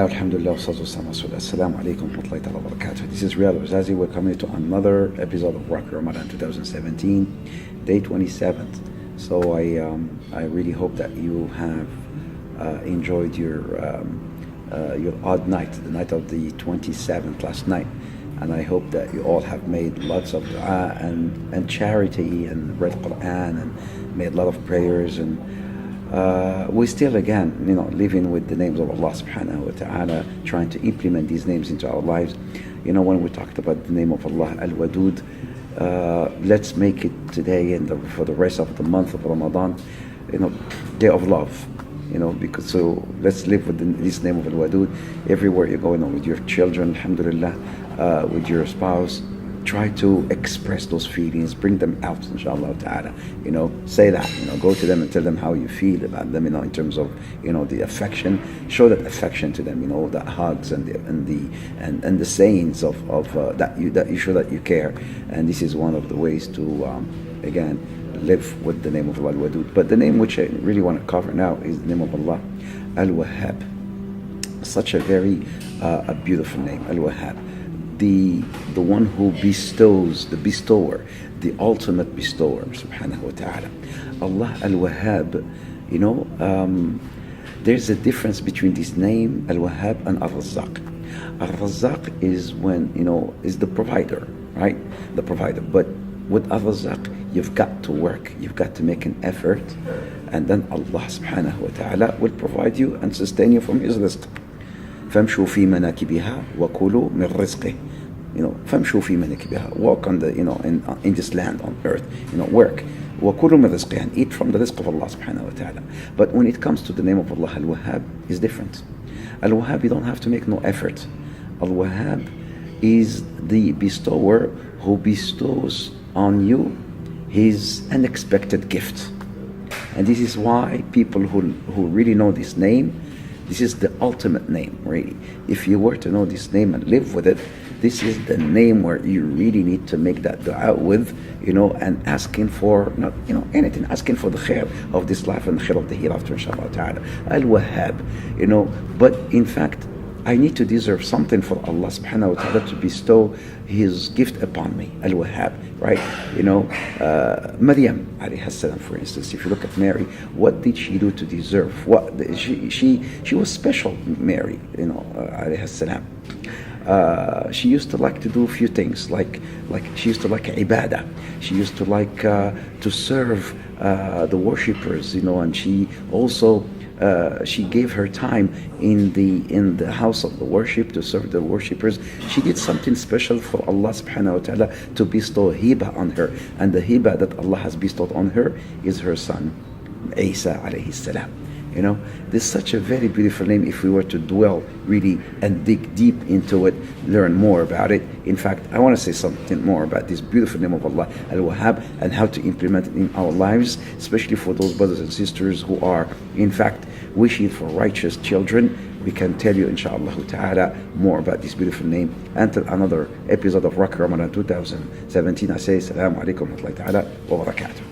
Bismillah, alhamdulillah, assalamu alaikum wa rahmatullahi wa barakatuh. This is Riad. Welcome you to another episode of ROC Ramadan 2017, day 27th. So I really hope that you have enjoyed your odd night, the night of the 27th last night. And I hope that you all have made lots of dua and charity and read Quran and made a lot of prayers. And we still, again, living with the names of Allah subhanahu wa ta'ala, trying to implement these names into our lives. When we talked about the name of Allah, Al-Wadud, let's make it today and for the rest of the month of Ramadan, day of love. Because so let's live with this name of Al-Wadud everywhere you're going, with your children, alhamdulillah, with your spouse. Try to express those feelings, bring them out, inshallah ta'ala. Say that, go to them and tell them how you feel about them, in terms of, the affection. Show that affection to them, the hugs and the sayings of that you show that you care. And this is one of the ways to, again, live with the name of Allah Al-Wadud. But the name which I really want to cover now is the name of Allah, Al-Wahhab. Such a very a beautiful name, Al-Wahhab. The one who bestows, the bestower, the ultimate bestower, subhanahu wa ta'ala. Allah Al-Wahhab, there's a difference between this name, Al-Wahhab, and Al-Razzaq. Al-Razzaq is is the provider, right? The provider. But with Al-Razzaq, you've got to work, you've got to make an effort, and then Allah subhanahu wa ta'ala will provide you and sustain you from His rizq. فَامْشُوا فِي مَنَاكِبِهَا وَكُلُوا مِنْ رِزْقِهِ. فَامْشُوا فِي مَنَاكِبِهَا. Walk on the, in this land, on earth, work. وَكُلُوا مِنْ رِزْقِهِ. And eat from the rizq of Allah subhanahu wa ta'ala. But when it comes to the name of Allah, Al-Wahhab is different. Al-Wahhab, you don't have to make no effort. Al-Wahhab is the bestower who bestows on you His unexpected gift. And this is why people who really know this name, this is the ultimate name, really. If you were to know this name and live with it, this is the name where you really need to make that dua with, and asking for, not, anything, asking for the khair of this life and the khair of the hereafter, inshallah ta'ala. Al-Wahhab. But in fact, I need to deserve something for Allah subhanahu wa ta'ala to bestow His gift upon me, Al-Wahhab, right? Maryam alayhi salam, for instance, if you look at Mary, what did she do to deserve? She was special, Mary, alayhi salam. She used to like to do a few things, like she used to like ibadah. She used to like to serve the worshippers, and she also she gave her time in the house of the worship to serve the worshippers. She did something special for Allah subhanahu wa ta'ala to bestow hiba on her, and the hiba that Allah has bestowed on her is her son Isa alayhi salam. This is such a very beautiful name. If we were to dwell really and dig deep into it, learn more about it. In fact, I want to say something more about this beautiful name of Allah, Al-Wahhab, and how to implement it in our lives, especially for those brothers and sisters who are, in fact, wishing for righteous children. We can tell you, inshallah ta'ala, more about this beautiful name. Until another episode of ROC Ramadan 2017, I say, Assalamu alaikum wa rahmatullahi wa barakatuh.